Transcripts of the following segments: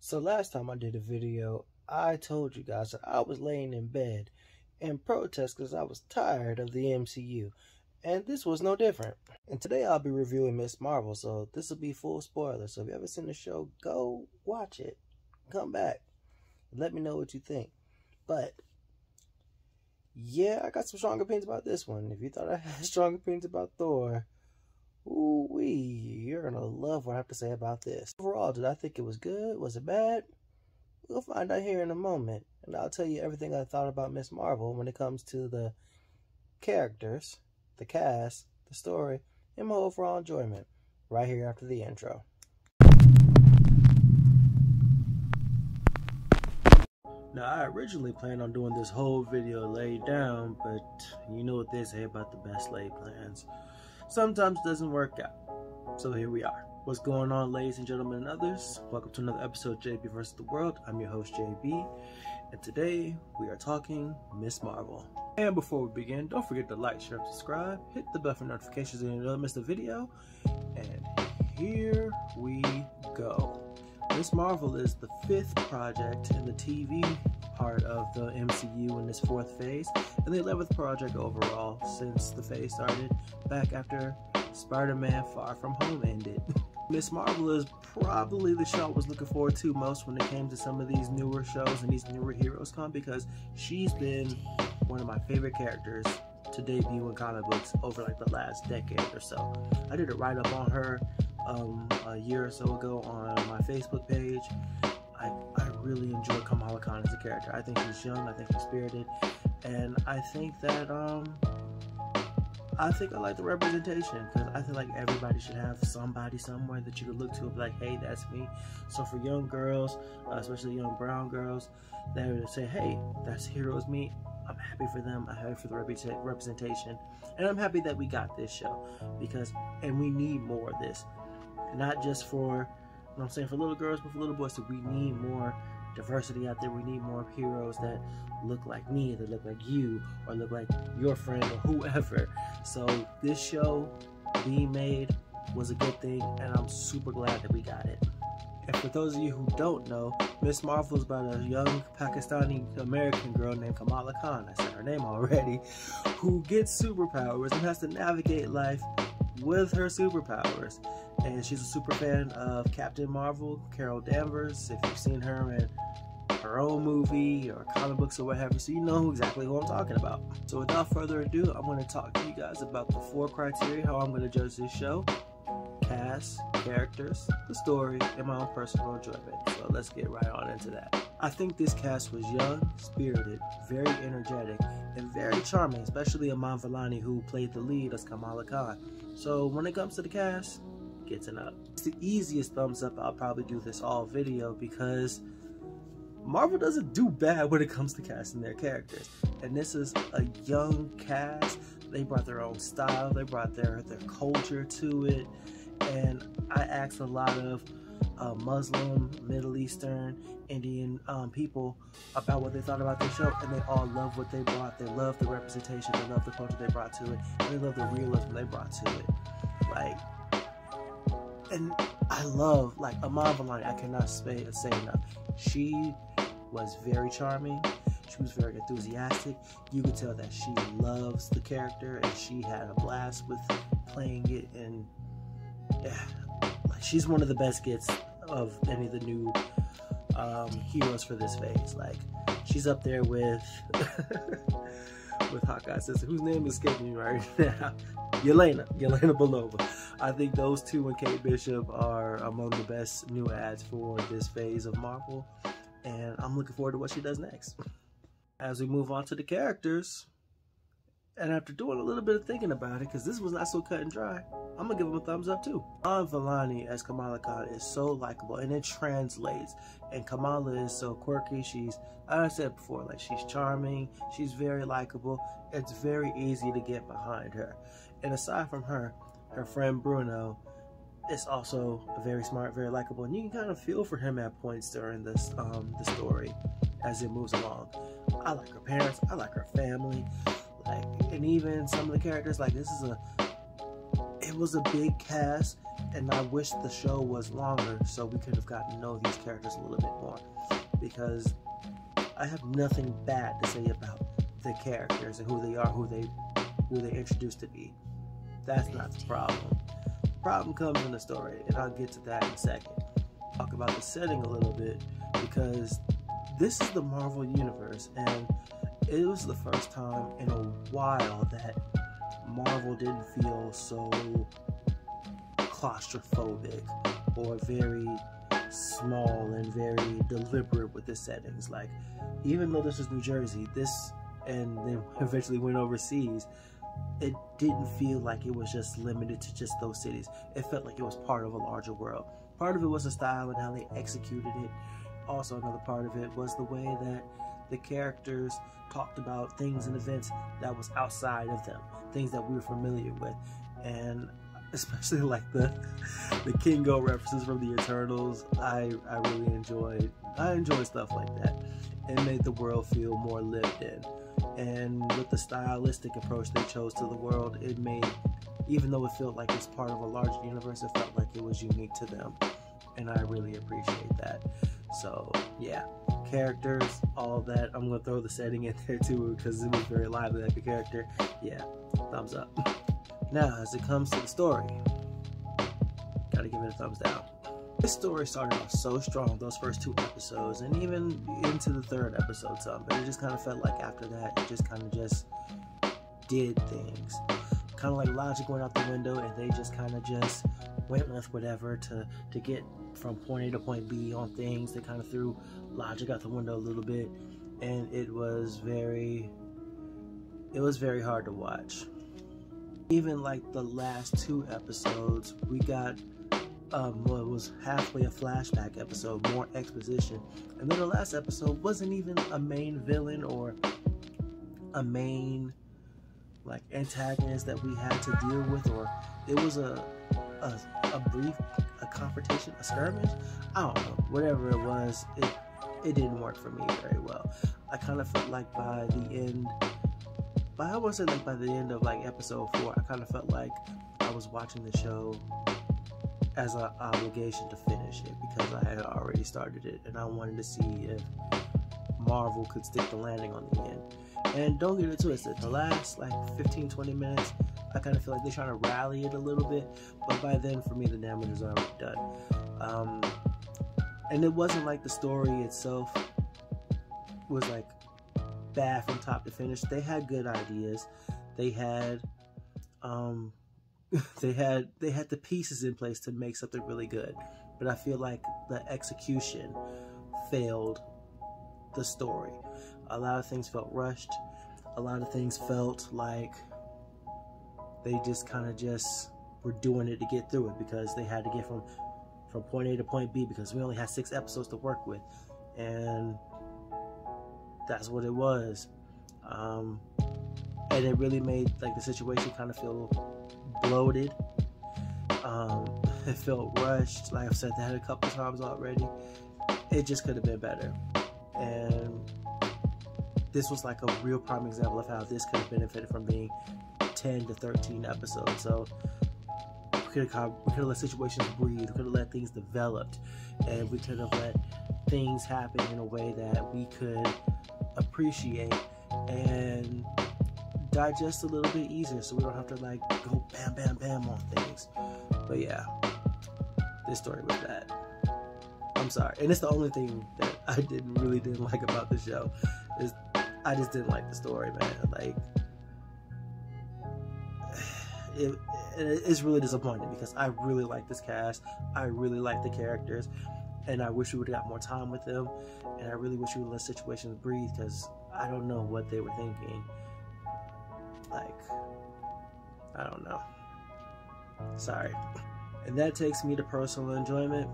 So last time I did a video, I told you guys that I was laying in bed in protest because I was tired of the MCU. And this was no different. And today I'll be reviewing Ms. Marvel, so this will be full spoiler. So if you haven't seen the show, go watch it. Come back. Let me know what you think. But yeah, I got some strong opinions about this one. If you thought I had strong opinions about Thor, ooh-wee, you're gonna love what I have to say about this. Overall, did I think it was good? Was it bad? We'll find out here in a moment. And I'll tell you everything I thought about Ms. Marvel when it comes to the characters, the cast, the story, and my overall enjoyment, right here after the intro. Now, I originally planned on doing this whole video laid down, but you know what they say about the best laid plans. Sometimes it doesn't work out. So here we are. What's going on, ladies and gentlemen and others? Welcome to another episode of JB versus the World. I'm your host, JB, and today we are talking Ms. Marvel. And before we begin, don't forget to like, share, and subscribe. Hit the bell for notifications so you don't miss the video. And here we go. Ms. Marvel is the 5th project in the TV part of the MCU in this 4th phase, and the 11th project overall since the phase started back after Spider-Man Far From Home ended. Ms. Marvel is probably the show I was looking forward to most when it came to some of these newer shows and these newer heroes come, because she's been one of my favorite characters to debut in comic books over like the last decade or so. I did a write-up on her a year or so ago on my Facebook page. I really enjoy Kamala Khan as a character. I think she's young, I think she's spirited, and I think that I like the representation, because I feel like everybody should have somebody somewhere that you could look to and be like, hey, that's me. So for young girls, especially young brown girls, they would say, hey, that's heroes me. I'm happy for them. I'm happy for the representation, and I'm happy that we got this show, and we need more of this. Not just for, you know what I'm saying, for little girls, but for little boys. So we need more diversity out there. We need more heroes that look like me, that look like you, or look like your friend or whoever. So this show being made was a good thing, and I'm super glad that we got it. And for those of you who don't know, Ms. Marvel is about a young Pakistani American girl named Kamala Khan, I said her name already, who gets superpowers and has to navigate life with her superpowers. And she's a super fan of Captain Marvel, Carol Danvers, if you've seen her in her own movie or comic books or what have you, so you know exactly who I'm talking about. So without further ado, I'm going to talk to you guys about the 4 criteria how I'm going to judge this show: cast, characters, the story, and my own personal enjoyment. So let's get right on into that. I think this cast was young, spirited, very energetic, and very charming, especially Iman Vellani, who played the lead as Kamala Khan. So when it comes to the cast, gets an up. It's the easiest thumbs up I'll probably do this all video, because Marvel doesn't do bad when it comes to casting their characters. And this is a young cast. They brought their own style, they brought their culture to it. And I asked a lot of Muslim, Middle Eastern, Indian people about what they thought about the show, and they all love what they brought. They love the representation, they love the culture they brought to it, and they love the realism they brought to it. And I love, Iman Vellani, I cannot say enough. She was very charming. She was very enthusiastic. You could tell that she loves the character, and she had a blast with playing it. And yeah, she's one of the best gets of any of the new heroes for this phase. She's up there with with Hawkeye's sister, whose name is escaping me right now. Yelena Belova. I think those two and Kate Bishop are among the best new adds for this phase of Marvel, and I'm looking forward to what she does next. As we move on to the characters, and after doing a little bit of thinking about it, because this was not so cut and dry, I'm gonna give him a thumbs up too. Iman Vellani as Kamala Khan is so likable, and it translates. And Kamala is so quirky. She's, as I said before, she's charming. She's very likable. It's very easy to get behind her. And aside from her friend Bruno is also very smart, very likable, and you can kind of feel for him at points during this the story as it moves along. I like her parents. I like her family. And even some of the characters, it was a big cast, And I wish the show was longer so we could have gotten to know these characters a little bit more, because I have nothing bad to say about the characters and who they are, who they introduced to be. That's not the problem. The problem comes in the story, and I'll get to that in a second. Talk about the setting a little bit, because this is the Marvel Universe, and it was the first time in a while that Marvel didn't feel so claustrophobic or very small and very deliberate with the settings. Like, even though this was New Jersey, and then eventually went overseas, it didn't feel like it was just limited to just those cities. It felt like it was part of a larger world. Part of it was the style and how they executed it. Also, another part of it was the way that the characters talked about things and events that was outside of them, things that we were familiar with. And especially like the Kingo references from the Eternals, I really enjoyed. I enjoy stuff like that. It made the world feel more lived in. And with the stylistic approach they chose to the world, it made, even though it felt like it's part of a larger universe, it felt like it was unique to them. And I really appreciate that. So yeah, characters, all that. I'm gonna throw the setting in there too, because it was very lively like a character. Yeah, thumbs up. Now, as it comes to the story, gotta give it a thumbs down. This story started off so strong, those first 2 episodes, and even into the 3rd episode some, but it just kind of felt like after that, it just kind of just did things. Kind of like logic went out the window, and they just kind of just went with whatever to get from point A to point B on things. They kind of threw logic out the window a little bit, and it was very hard to watch. Even like the last 2 episodes, we got what was halfway a flashback episode, more exposition, and then the last episode wasn't even a main villain or a main like antagonist that we had to deal with, or it was a brief confrontation, a skirmish. I don't know, whatever it was, it didn't work for me very well. I kind of felt like by the end of like episode 4, I kind of felt like I was watching the show as an obligation to finish it, because I had already started it and I wanted to see if Marvel could stick the landing on the end. And don't get it twisted, the last like 15-20 minutes, I kind of feel like they're trying to rally it a little bit, but by then for me the damage is already done. And it wasn't like the story itself was like bad from top to finish. They had good ideas. They had they had the pieces in place to make something really good, but I feel like the execution failed the story. A lot of things felt rushed. A lot of things felt like they just kind of just were doing it to get through it, because they had to get from point A to point B, because we only had 6 episodes to work with, and that's what it was. And it really made like the situation kind of feel bloated. It felt rushed. Like I've said that a couple times already. It just could have been better. And this was like a real prime example of how this could have benefited from being 10 to 13 episodes. So we could have let situations breathe. We could have let things develop, and we could have let things happen in a way that we could appreciate and digest a little bit easier, so we don't have to like go bam bam bam on things. But yeah, this story was bad. I'm sorry, and it's the only thing that I didn't like about the show, is I just didn't like the story, man. Like it's really disappointing, because I really like this cast, I really like the characters, and I wish we would have got more time with them, and I really wish we would let situations breathe, because I don't know what they were thinking. Like, I don't know. Sorry. And that takes me to personal enjoyment.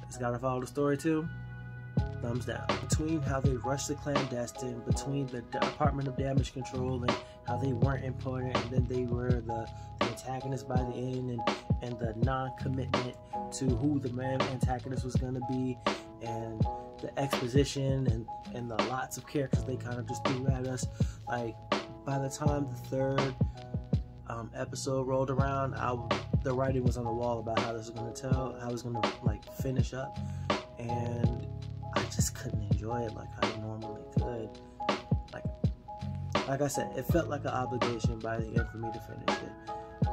It's gotta follow the story too. Thumbs down. Between how they rushed the clandestine, between the Department of Damage Control and how they weren't important, and then they were the antagonist by the end, and the non-commitment to who the main antagonist was gonna be, and the exposition and the lots of characters they kind of just threw at us. Like, by the time the 3rd episode rolled around, the writing was on the wall about how this was going to tell, how it was going to like finish up, and I just couldn't enjoy it like I normally could. Like I said, it felt like an obligation by the end for me to finish it,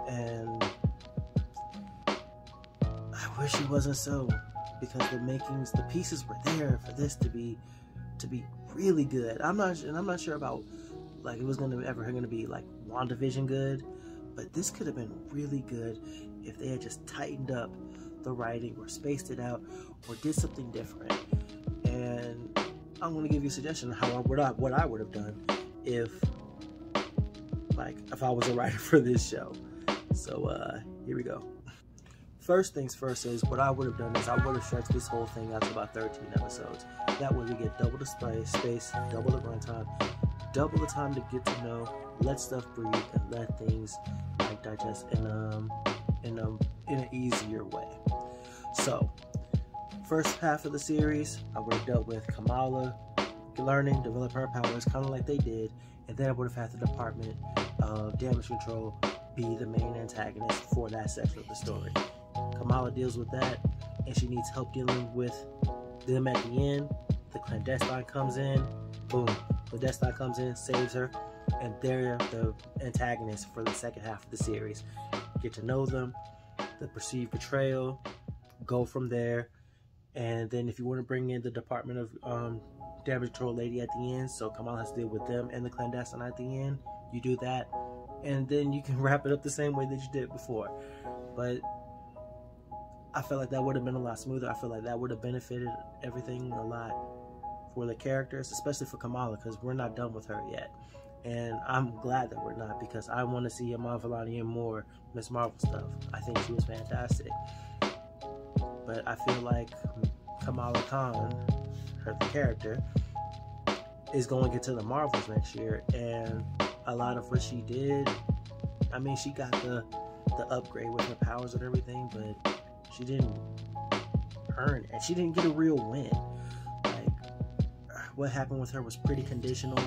and I wish it wasn't so, because the pieces were there for this to be really good. I'm not sure about like it was ever going to be like WandaVision good, but this could have been really good if they had just tightened up the writing or spaced it out or did something different. And I'm going to give you a suggestion of what I would have done if I was a writer for this show. So here we go. First things first is what I would have done is I would have stretched this whole thing out to about 13 episodes. That way we get double the space, double the runtime, double the time to get to know, let stuff breathe, and let things like digest in an easier way. So, first half of the series, I would have dealt with Kamala learning, developing her powers, kind of like they did, and then I would have had the Department of Damage Control be the main antagonist for that section of the story. Kamala deals with that, and she needs help dealing with them at the end. The clandestine comes in, boom, clandestine comes in, saves her, and they're the antagonists for the second half of the series. Get to know them, the perceived betrayal, go from there, and then if you want to bring in the Department of Damage Control lady at the end, so Kamala has to deal with them and the clandestine at the end, you do that, and then you can wrap it up the same way that you did before. But I feel like that would have been a lot smoother. I feel like that would have benefited everything a lot for the characters, especially for Kamala, because we're not done with her yet. And I'm glad that we're not, because I want to see Iman Vellani in more Ms. Marvel stuff. I think she was fantastic. But I feel like Kamala Khan, the character, is going into the Marvels next year, and a lot of what she did, I mean, she got the upgrade with her powers and everything, but she didn't earn it. She didn't get a real win. Like, what happened with her was pretty conditional,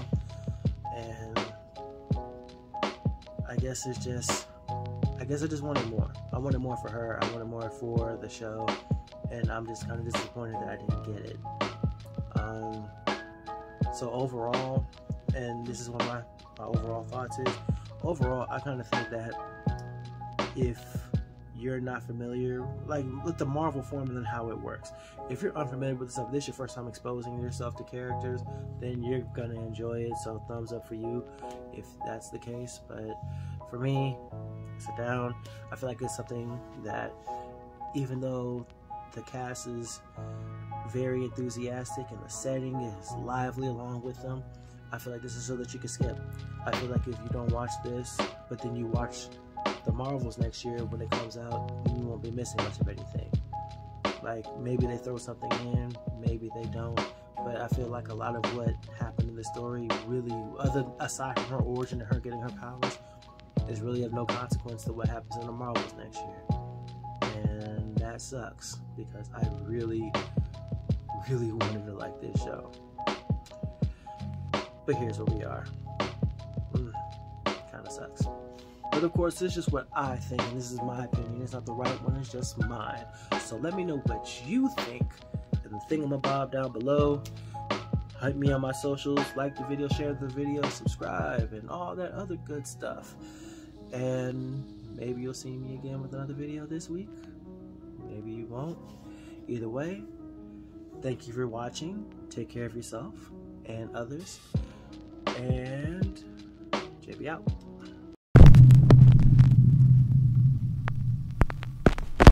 and I guess I just wanted more. I wanted more for her. I wanted more for the show, and I'm just kind of disappointed that I didn't get it. So overall, and this is what my overall thoughts is, overall, I kind of think that if you're not familiar, like, with the Marvel formula and how it works, if you're unfamiliar with stuff, this is your first time exposing yourself to characters, then you're gonna enjoy it. So thumbs up for you if that's the case. But for me, it's a down. I feel like it's something that, even though the cast is very enthusiastic and the setting is lively along with them, I feel like this is so that you can skip. I feel like if you don't watch this, but then you watch the Marvels next year when it comes out, you won't be missing much of anything. Like, maybe they throw something in, maybe they don't, but I feel like a lot of what happened in the story really, aside from her origin and her getting her powers, is really of no consequence to what happens in the Marvels next year. And that sucks, because I really wanted to like this show. But here's where we are. Kinda sucks. But of course, this is just what I think, and this is my opinion. It's not the right one, it's just mine. So let me know what you think in the thingamabob down below. Hype me on my socials, like the video, share the video, subscribe, and all that other good stuff. And maybe you'll see me again with another video this week. Maybe you won't. Either way, thank you for watching. Take care of yourself and others. And JB out.